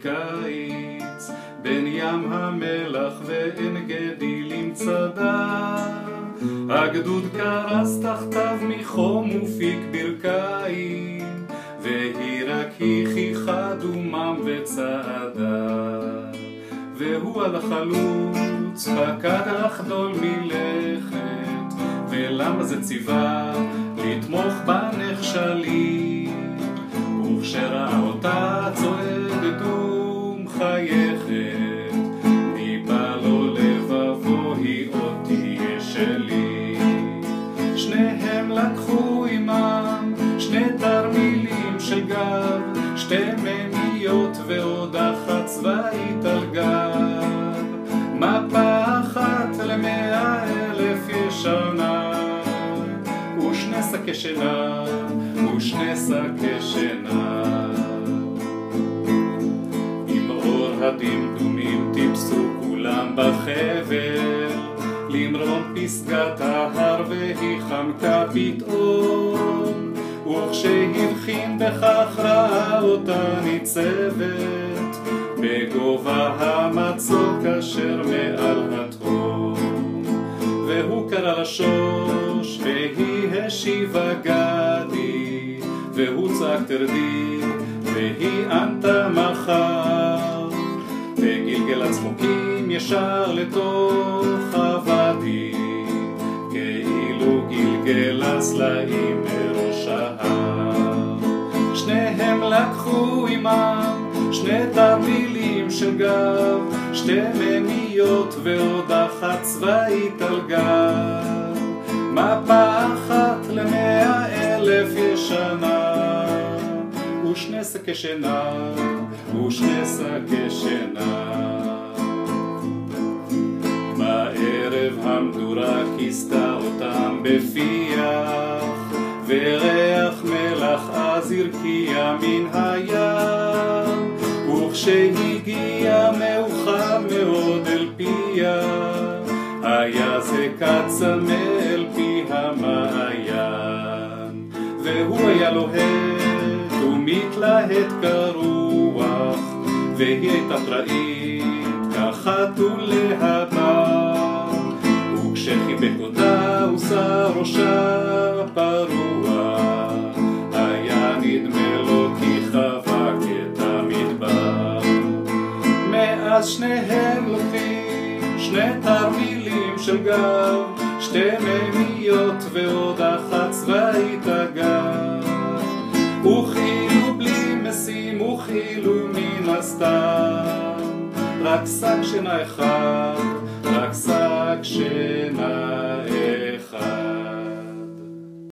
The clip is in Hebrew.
קיץ, בין ים המלח ועין גדי למצדה. הגדוד קרס תחתיו מחום ופיק ברכיים, והיא רק היכיחה דומם וצעדה. והוא על החלוץ פקד לחדול מלכת, ולמה זה ציווה לתמוך בנחשלים. וכשראה אותה צועדת ומחייכת, ניבא לו לבבו היא עוד תהיה שלי. שניהם לקחו עמם שני תרמילים של גב, שתי מימיות ועוד אחת צבאית על גב. מפה אחת ל100,000 ישנה, ושני שקי שינה, ושני שקי שינה. עם אור הדמדומים טיפסו כולם בחבל, למרום פסגת ההר והיא חמקה פתאום. וכשהבחין בכך ראה אותה ניצבת בגובה המצוק אשר מעל התהום. והוא קרא לשוש והיא השיבה גדי, והוא צעק תרדי והיא ענתה מחר, וגלגל הצחוקים ישר לתוך הוואדי, כאילו גלגל הסלעים מראש ההר. שניהם לקחו עמם שני תרמילים של גב, שתי מימיות ועוד אחת צבאית על גב. מפה אחת ל100,000 ישנה, ושני שקי שינה, ושני שקי שינה. בערב המדורה כיסתה אותם בפיח, וריח מלח אז הרקיע מן הים. וכשהגיע מאוחר מאוד אל פיה, היה זה קצמא אל פי המעיין. והוא היה לוהט ומתלהט כרוח, והיא הייתה פראית כחתול להבה. וכשחיבק אותה ושא ראשה פרוע, היה נדמה לו כי חבק את המדבר. מאז שניהם לוקחים שני תרמילים של גב, שתי מימיות ועוד אחת צבאית אגב. וכאילו בלי משים וכאילו מן הסתם, רק שק שינה אחד, רק שק שינה